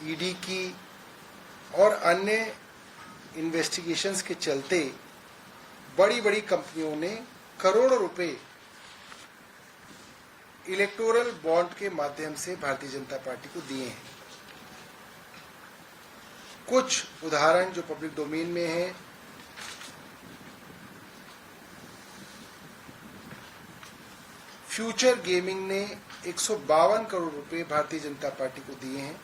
ED की और अन्य इन्वेस्टिगेशंस के चलते बड़ी बड़ी कंपनियों ने करोड़ों रुपए इलेक्टोरल बॉन्ड के माध्यम से भारतीय जनता पार्टी को दिए हैं। कुछ उदाहरण जो पब्लिक डोमेन में है, फ्यूचर गेमिंग ने 152 करोड़ रुपए भारतीय जनता पार्टी को दिए हैं।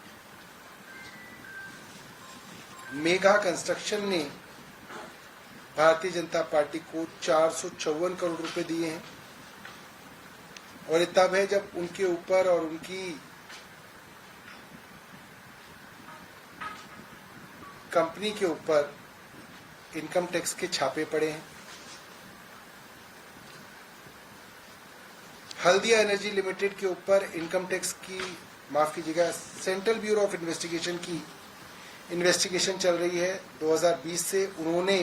मेगा कंस्ट्रक्शन ने भारतीय जनता पार्टी को 454 करोड़ रुपए दिए हैं। और ये तब है जब उनके ऊपर और उनकी कंपनी के ऊपर इनकम टैक्स के छापे पड़े हैं। हल्दिया एनर्जी लिमिटेड के ऊपर इनकम टैक्स की, माफ कीजिएगा, सेंट्रल ब्यूरो ऑफ इन्वेस्टिगेशन की इन्वेस्टिगेशन चल रही है। 2020 से उन्होंने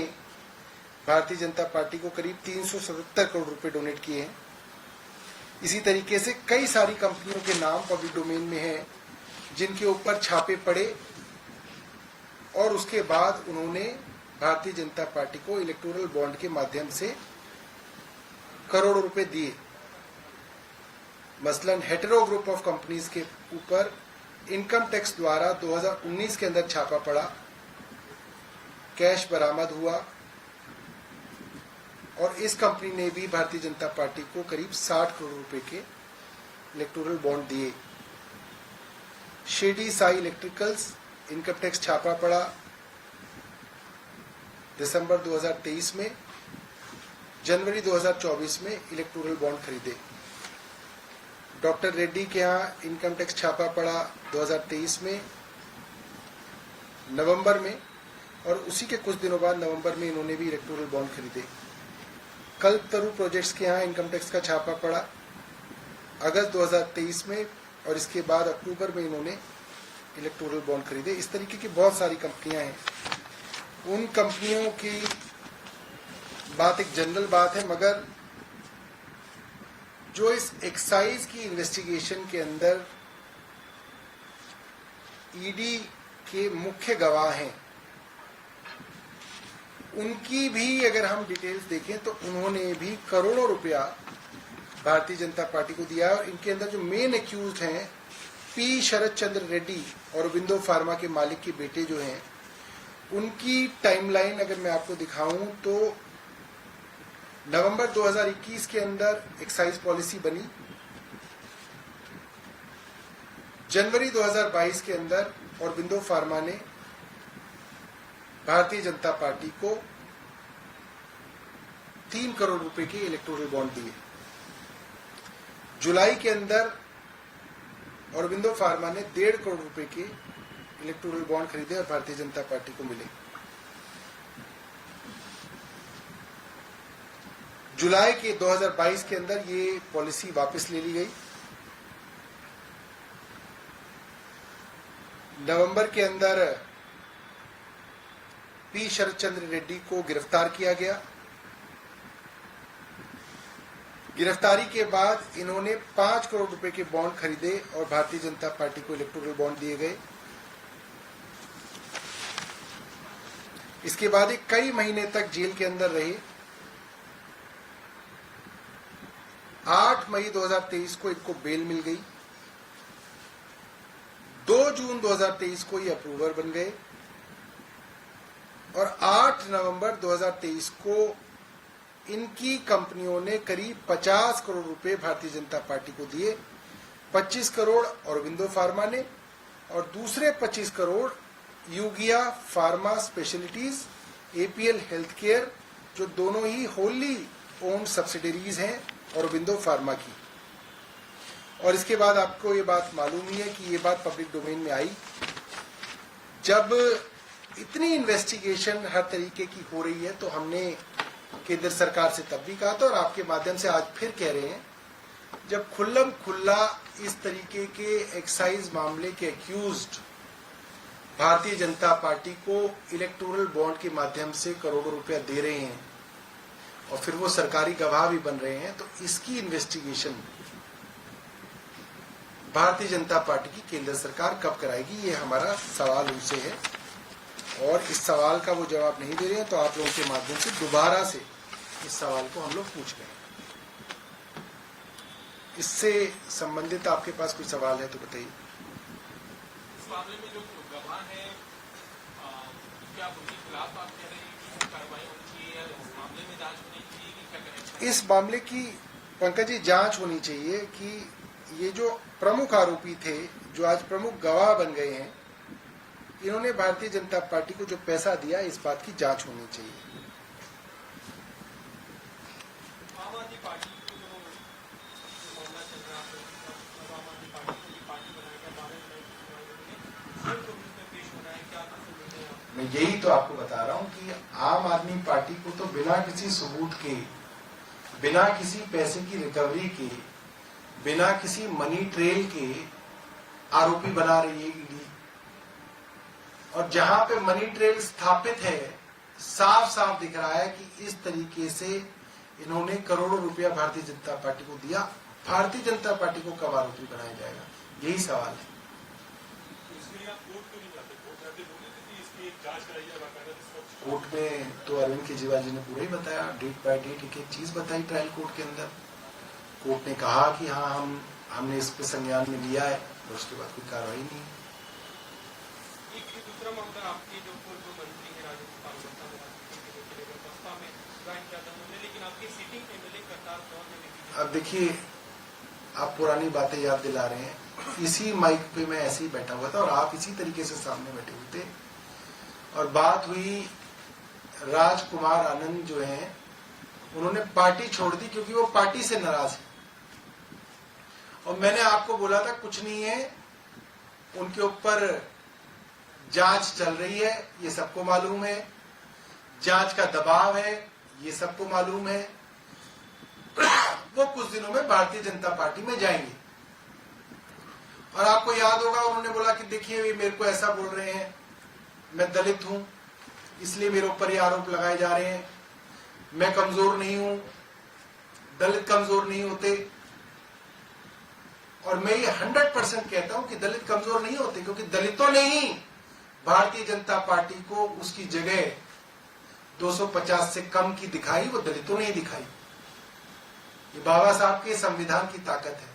भारतीय जनता पार्टी को करीब 377 करोड़ रुपए डोनेट किए हैं। इसी तरीके से कई सारी कंपनियों के नाम पब्लिक डोमेन में हैं जिनके ऊपर छापे पड़े और उसके बाद उन्होंने भारतीय जनता पार्टी को इलेक्टोरल बॉन्ड के माध्यम से करोड़ों रुपए दिए। मसलन हेटेरो ग्रुप ऑफ कंपनीज के ऊपर इनकम टैक्स द्वारा 2019 के अंदर छापा पड़ा, कैश बरामद हुआ और इस कंपनी ने भी भारतीय जनता पार्टी को करीब 60 करोड़ रुपए के इलेक्टोरल बॉन्ड दिए। Shirdi Sai electricals income tax छापा पड़ा दिसंबर 2023 में, जनवरी 2024 में इलेक्टोरल बॉन्ड खरीदे। डॉक्टर रेड्डी के यहाँ इनकम टैक्स छापा पड़ा 2023 में नवंबर में और उसी के कुछ दिनों बाद नवंबर में इन्होंने भी इलेक्टोरल बॉन्ड खरीदे। कल्पतरु प्रोजेक्ट्स के यहाँ इनकम टैक्स का छापा पड़ा अगस्त 2023 में और इसके बाद अक्टूबर में इन्होंने इलेक्टोरल बॉन्ड खरीदे। इस तरीके की बहुत सारी कंपनियां हैं। उन कंपनियों की बात एक जनरल बात है, मगर जो इस एक्साइज की इन्वेस्टिगेशन के अंदर ईडी के मुख्य गवाह हैं, उनकी भी अगर हम डिटेल्स देखें तो उन्होंने भी करोड़ों रुपया भारतीय जनता पार्टी को दिया है। और इनके अंदर जो मेन एक्यूज हैं, पी शरद चंद्र रेड्डी और विंडो फार्मा के मालिक के बेटे जो हैं, उनकी टाइमलाइन अगर मैं आपको दिखाऊं तो नवंबर 2021 के अंदर एक्साइज पॉलिसी बनी, जनवरी 2022 के अंदर और विंडो फार्मा ने भारतीय जनता पार्टी को 3 करोड़ रुपए के इलेक्टोरल बॉन्ड दिए। जुलाई के अंदर औरबिंदो फार्मा ने 1.5 करोड़ रुपए के इलेक्टोरल बॉन्ड खरीदे और भारतीय जनता पार्टी को मिले। जुलाई के 2022 के अंदर ये पॉलिसी वापस ले ली गई। नवंबर के अंदर पी शरद चंद्र रेड्डी को गिरफ्तार किया गया। गिरफ्तारी के बाद इन्होंने 5 करोड़ रुपए के बॉन्ड खरीदे और भारतीय जनता पार्टी को इलेक्टोरल बॉन्ड दिए गए। इसके बाद ये कई महीने तक जेल के अंदर रहे। 8 मई 2023 को इनको बेल मिल गई। 2 जून 2023 को ये अप्रूवर बन गए और 8 नवंबर 2023 को इनकी कंपनियों ने करीब 50 करोड़ रुपए भारतीय जनता पार्टी को दिए। 25 करोड़ औरबिंदो फार्मा ने और दूसरे 25 crore Eugia pharma specialities, APL health care, जो दोनों ही होली ओन्ड सब्सिडरीज हैं औरबिंदो फार्मा की। और इसके बाद आपको ये बात मालूम ही है कि ये बात पब्लिक डोमेन में आई जब इतनी इन्वेस्टिगेशन हर तरीके की हो रही है, तो हमने केंद्र सरकार से तब भी कहा था और आपके माध्यम से आज फिर कह रहे हैं, जब खुल्लम खुल्ला इस तरीके के एक्साइज मामले के एक्यूज्ड भारतीय जनता पार्टी को इलेक्टोरल बॉन्ड के माध्यम से करोड़ों रुपया दे रहे हैं और फिर वो सरकारी गवाह भी बन रहे हैं, तो इसकी इन्वेस्टिगेशन भारतीय जनता पार्टी की केंद्र सरकार कब कराएगी, ये हमारा सवाल उनसे है। और इस सवाल का वो जवाब नहीं दे रहे हैं, तो आप लोगों के माध्यम से दोबारा से इस सवाल को हम लोग पूछ रहे हैं। इससे संबंधित आपके पास कोई सवाल है तो बताइए। इस मामले में जो गवाह है, क्या उनके खिलाफ आप कह रहे हैं कि कार्रवाई होनी चाहिए या इस मामले में जांच होनी चाहिए कि क्या करें? इस मामले की पंकज जी जांच होनी चाहिए कि ये जो प्रमुख आरोपी थे, जो आज प्रमुख गवाह बन गए हैं, इन्होंने भारतीय जनता पार्टी को जो पैसा दिया, इस बात की जांच होनी चाहिए। आम आदमी पार्टी को जो मामला चल रहा है, आम आदमी पार्टी को ये पार्टी बनाएगा, 12 में पेश होना है, क्या आप? मैं यही तो आपको बता रहा हूं कि आम आदमी पार्टी को तो बिना किसी सबूत के, बिना किसी पैसे की रिकवरी के, बिना किसी मनी ट्रेल के आरोपी बना रही है ईडी। और जहां पे मनी ट्रेल स्थापित है, साफ साफ दिख रहा है कि इस तरीके से इन्होंने करोड़ों रुपया भारतीय जनता पार्टी को दिया। भारतीय जनता पार्टी को कब आरोपी बनाया जाएगा, यही सवाल है। कोर्ट में तो अरविंद केजरीवाल जी ने पूरा ही बताया, डेट बाय डेट एक एक चीज बताई ट्रायल कोर्ट के अंदर। कोर्ट ने कहा कि हाँ हमने इस पे संज्ञान में लिया है, और उसके बाद कोई कार्रवाई नहीं। एक दूसरा मामला आपके जो पूर्व मंत्री है राजस्थान में ज्वाइन किया था उन्होंने, लेकिन आपकी सीटिंग एमएलए करतार कौर ने। अब देखिए, आप पुरानी बातें याद दिला रहे हैं। इसी माइक पे मैं ऐसे ही बैठा हुआ था और आप इसी तरीके से सामने बैठे हुए थे, और बात हुई राजकुमार आनंद जो हैं, उन्होंने पार्टी छोड़ दी क्योंकि वो पार्टी से नाराज है। और मैंने आपको बोला था कुछ नहीं है, उनके ऊपर जांच चल रही है, ये सबको मालूम है, जांच का दबाव है, ये सबको मालूम है। वो कुछ दिनों में भारतीय जनता पार्टी में जाएंगे। और आपको याद होगा, उन्होंने बोला कि देखिए वे मेरे को ऐसा बोल रहे हैं, मैं दलित हूं इसलिए मेरे ऊपर ये आरोप लगाए जा रहे हैं, मैं कमजोर नहीं हूं, दलित कमजोर नहीं होते। और मैं ये 100% कहता हूं कि दलित कमजोर नहीं होते, क्योंकि दलितों ने ही भारतीय जनता पार्टी को उसकी जगह 250 से कम की दिखाई, वो दलितों ने ही दिखाई। ये बाबा साहब के संविधान की ताकत है।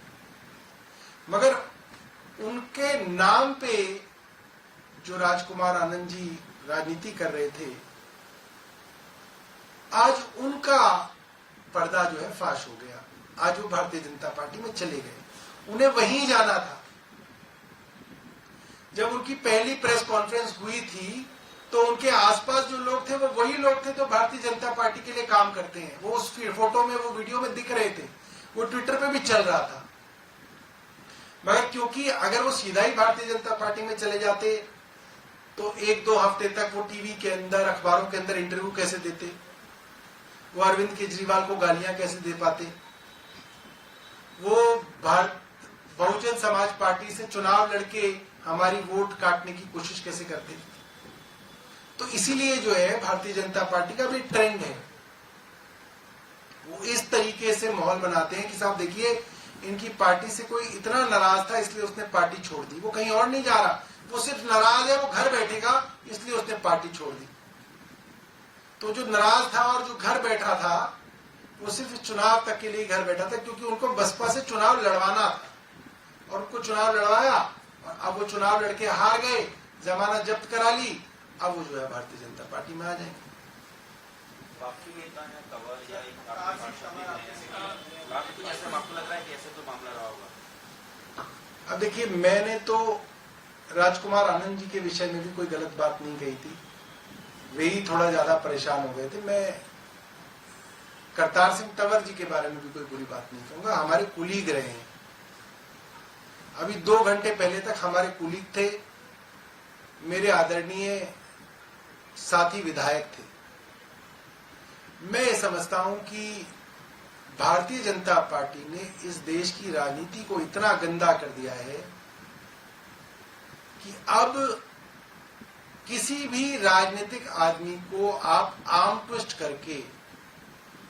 मगर उनके नाम पे जो राजकुमार आनंद जी राजनीति कर रहे थे, आज उनका पर्दा जो है फाश हो गया। आज वो भारतीय जनता पार्टी में चले गए, उन्हें वहीं जाना था। जब उनकी पहली प्रेस कॉन्फ्रेंस हुई थी, तो उनके आसपास जो लोग थे वो वही लोग थे जो भारतीय जनता पार्टी के लिए काम करते हैं। वो उस फोटो में, वो वीडियो में दिख रहे थे, वो ट्विटर पे भी चल रहा था। मगर क्योंकि अगर वो सीधा ही भारतीय जनता पार्टी में चले जाते, तो 1-2 हफ्ते तक वो टीवी के अंदर, अखबारों के अंदर इंटरव्यू कैसे देते, वो अरविंद केजरीवाल को गालियां कैसे दे पाते, वो बहुजन समाज पार्टी से चुनाव लड़के हमारी वोट काटने की कोशिश कैसे करते। तो इसीलिए जो है भारतीय जनता पार्टी का भी ट्रेंड है, वो इस तरीके से माहौल बनाते हैं कि साहब देखिए इनकी पार्टी से कोई इतना नाराज था इसलिए उसने पार्टी छोड़ दी। वो कहीं और नहीं जा रहा, वो सिर्फ नाराज है, वो घर बैठेगा इसलिए उसने पार्टी छोड़ दी। तो जो नाराज था और जो घर बैठा था, वो सिर्फ चुनाव तक के लिए घर बैठा था, क्योंकि उनको बसपा से चुनाव लड़वाना था। और उनको चुनाव लड़वाया, और अब वो चुनाव लड़के हार गए, जमानत जब्त करा ली, अब वो जो है भारतीय जनता पार्टी में आ जाएंगे। बाकी नेता है कंवर या एक आपको लग रहा है कि ऐसे तो मामला रहा होगा? अब देखिए, मैंने तो राजकुमार आनंद जी के विषय में भी कोई गलत बात नहीं कही थी, वे ही थोड़ा ज्यादा परेशान हो गए थे। मैं करतार सिंह तंवर जी के बारे में भी कोई बुरी बात नहीं कहूंगा, हमारे कुलीग रहे हैं। अभी 2 घंटे पहले तक हमारे कुलीग थे, मेरे आदरणीय साथी विधायक थे। मैं ये समझता हूं कि भारतीय जनता पार्टी ने इस देश की राजनीति को इतना गंदा कर दिया है कि अब किसी भी राजनीतिक आदमी को आप आर्म ट्विस्ट करके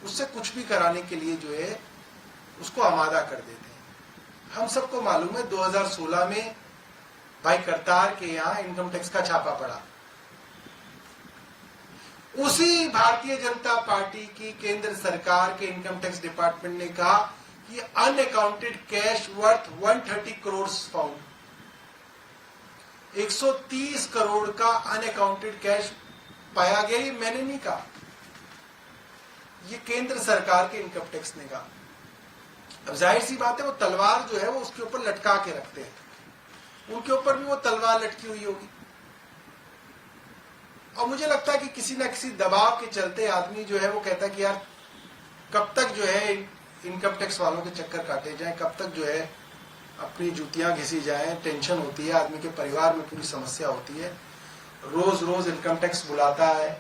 उससे कुछ भी कराने के लिए जो है उसको आमादा कर देते हैं। हम सबको मालूम है 2016 में भाई करतार के यहां इनकम टैक्स का छापा पड़ा। उसी भारतीय जनता पार्टी की केंद्र सरकार के इनकम टैक्स डिपार्टमेंट ने कहा कि unaccounted cash worth 130 crore found. 130 crore का अनअकाउंटेड कैश पाया गया। ये मैंने नहीं कहा, ये केंद्र सरकार के इनकम टैक्स ने कहा। अब जाहिर सी बात है, वो तलवार जो है वो उसके ऊपर लटका के रखते हैं, उनके ऊपर भी वो तलवार लटकी हुई होगी। और मुझे लगता है कि किसी ना किसी दबाव के चलते आदमी जो है वो कहता है कि यार कब तक जो है इनकम टैक्स वालों के चक्कर काटे जाएं, कब तक जो है अपनी जूतियां घिसी जाएं। टेंशन होती है, आदमी के परिवार में पूरी समस्या होती है, रोज रोज इनकम टैक्स बुलाता है।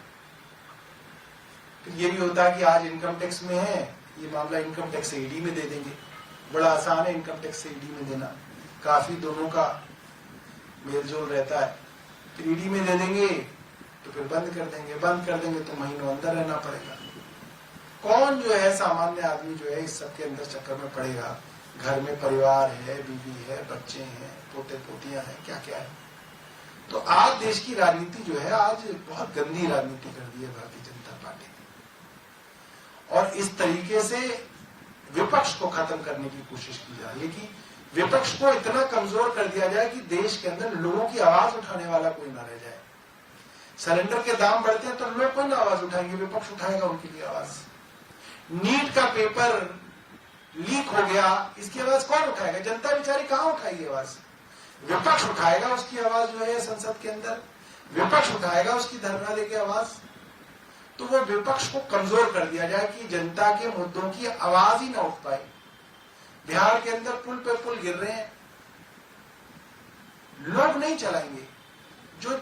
फिर ये भी होता है कि आज इनकम टैक्स में है, ये मामला इनकम टैक्स से ईडी में दे देंगे। बड़ा आसान है इनकम टैक्स से ईडी में देना, काफी दोनों का मेलजोल रहता है। फिर ईडी में दे देंगे तो फिर बंद कर देंगे तो महीनों अंदर रहना पड़ेगा। कौन जो है सामान्य आदमी जो है इस सब के अंदर चक्कर में पड़ेगा। घर में परिवार है, बीवी है, बच्चे हैं, पोते पोतियां हैं, क्या क्या है। तो आज देश की राजनीति जो है आज बहुत गंदी राजनीति कर दी है भारतीय जनता पार्टी ने। और इस तरीके से विपक्ष को खत्म करने की कोशिश की जा रही है कि विपक्ष को इतना कमजोर कर दिया जाए कि देश के अंदर लोगों की आवाज उठाने वाला कोई ना रह जाए। सिलेंडर के दाम बढ़ते हैं तो लोग कौन आवाज उठाएंगे, विपक्ष उठाएगा उनके लिए आवाज। नीट का पेपर लीक हो गया, इसकी आवाज कौन उठाएगा, जनता बेचारी कहां उठाएगी आवाज। विपक्ष उठाएगा उसकी आवाज जो है संसद के अंदर, विपक्ष उठाएगा उसकी धरना देके आवाज। तो वो विपक्ष को कमजोर कर दिया जाए कि जनता के मुद्दों की आवाज ही ना उठ पाए। बिहार के अंदर पुल पे पुल गिर रहे हैं, लोग नहीं चलाएंगे। जो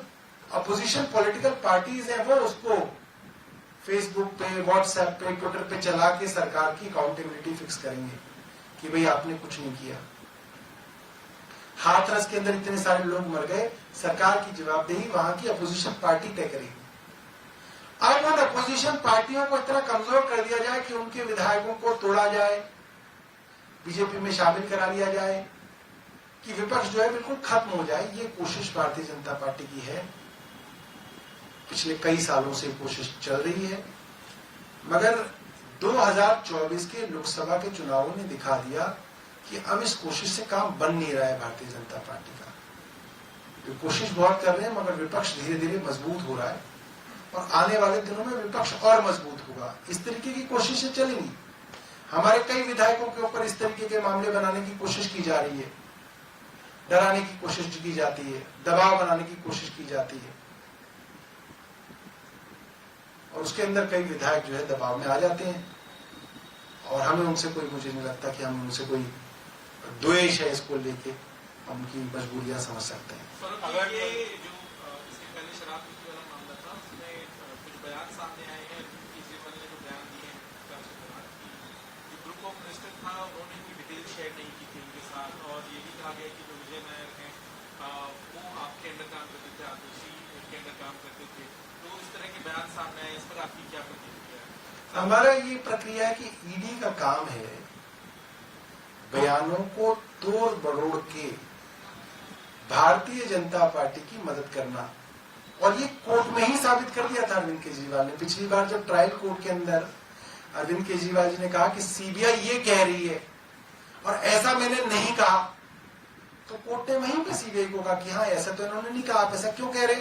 अपोजिशन पॉलिटिकल पार्टीज हैं वो उसको फेसबुक पे, व्हाट्सएप पे, ट्विटर पे चला के सरकार की अकाउंटेबिलिटी फिक्स करेंगे कि भाई आपने कुछ नहीं किया। हाथरस के अंदर इतने सारे लोग मर गए, सरकार की जवाबदेही वहां की अपोजिशन पार्टी तय करेगी। अब उन अपोजिशन पार्टियों को इतना कमजोर कर दिया जाए कि उनके विधायकों को तोड़ा जाए, बीजेपी में शामिल करा लिया जाए, कि विपक्ष जो है बिल्कुल खत्म हो जाए। ये कोशिश भारतीय जनता पार्टी की है, पिछले कई सालों से कोशिश चल रही है। मगर 2024 के लोकसभा के चुनावों ने दिखा दिया कि अब इस कोशिश से काम बन नहीं रहा है भारतीय जनता पार्टी का। ये कोशिश बहुत कर रहे हैं मगर विपक्ष धीरे धीरे मजबूत हो रहा है और आने वाले दिनों में विपक्ष और मजबूत होगा। इस तरीके की कोशिशें चलेंगी। हमारे कई विधायकों के ऊपर इस तरीके के मामले बनाने की कोशिश की जा रही है, डराने की कोशिश की जाती है, दबाव बनाने की कोशिश की जाती है और उसके अंदर कई विधायक जो है दबाव में आ जाते हैं और हमें उनसे कोई, मुझे नहीं लगता कि हम उनसे कोई द्वेष है इसको लेके हम उनकी मजबूरियां समझ सकते हैं। अगर ये जो इसके पहले शराब पीने वाला मामला था उसमें कुछ बयान सामने आए हैं, केजरीवाल ने जो बयान दिए हैं जो ग्रुप ऑफ मिनिस्टर था उन्होंने कोई डिटेल शेयर नहीं की थी उनके साथ और ये भी कहा गया कि जो विजय नायर हैं वो आपके अंडर काम करते थे, आदर्शी के अंडर काम करते थे। तो इस तरह के बयान सामने आए, इस पर आपकी क्या प्रतिक्रिया है? हमारा ये प्रक्रिया है कि ईडी का काम है बयानों को तोड़ बड़ोड़ के भारतीय जनता पार्टी की मदद करना। और ये कोर्ट में ही साबित कर दिया था अरविंद केजरीवाल ने। पिछली बार जब ट्रायल कोर्ट के अंदर अरविंद केजरीवाल जी ने कहा कि सीबीआई ये कह रही है और ऐसा मैंने नहीं कहा, तो कोर्ट ने वहीं पे सीबीआई को कहा कि हाँ ऐसा तो इन्होंने नहीं कहा, आप ऐसा क्यों कह रहे।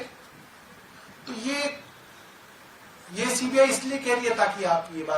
तो ये सीबीआई इसलिए कह रही है ताकि आप ये बात